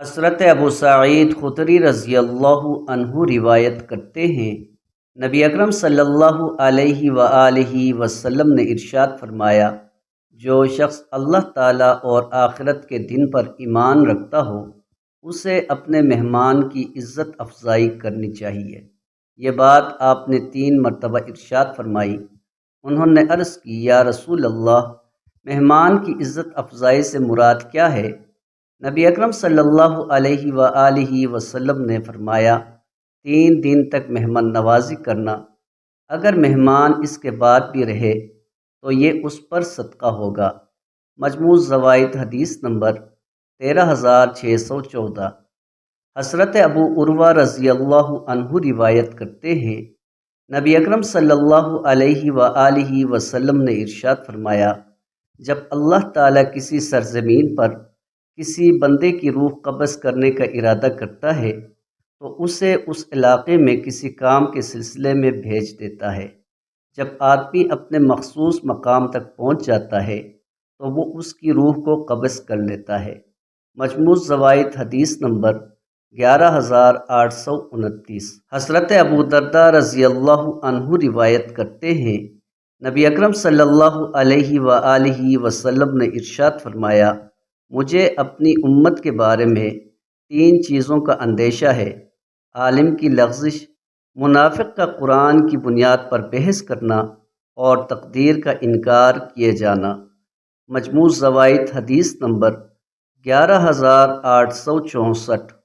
حضرت ابو سعید خدری رضی اللہ عنہ روایت کرتے ہیں، نبی اکرم صلی اللہ علیہ وآلہ وسلم نے ارشاد فرمایا، جو شخص اللہ تعالیٰ اور آخرت کے دن پر ایمان رکھتا ہو اسے اپنے مہمان کی عزت افزائی کرنی چاہیے۔ یہ بات آپ نے 3 مرتبہ ارشاد فرمائی۔ انہوں نے عرض کی، یا رسول اللہ، مہمان کی عزت افزائی سے مراد کیا ہے؟ نبی اکرم صلی اللہ علیہ وآلہ وسلم نے فرمایا، 3 دن تک مہمان نوازی کرنا، اگر مہمان اس کے بعد بھی رہے تو یہ اس پر صدقہ ہوگا۔ مجموع زوائد حدیث نمبر 13614۔ حضرت ابو عروہ رضی اللہ عنہ روایت کرتے ہیں، نبی اکرم صلی اللہ علیہ وآلہ وسلم نے ارشاد فرمایا، جب اللہ تعالیٰ کسی سرزمین پر کسی بندے کی روح قبض کرنے کا ارادہ کرتا ہے تو اسے اس علاقے میں کسی کام کے سلسلے میں بھیج دیتا ہے۔ جب آدمی اپنے مخصوص مقام تک پہنچ جاتا ہے تو وہ اس کی روح کو قبض کر لیتا ہے۔ مجموع زوائد حدیث نمبر 11829۔ حضرت ابو درداء رضی اللہ عنہ روایت کرتے ہیں، نبی اکرم صلی اللہ علیہ وآلہ وسلم نے ارشاد فرمایا، مجھے اپنی امت کے بارے میں 3 چیزوں کا اندیشہ ہے: عالم کی لغزش، منافق کا قرآن کی بنیاد پر بحث کرنا، اور تقدیر کا انکار کیے جانا۔ مجموع زوائد حدیث نمبر 11864۔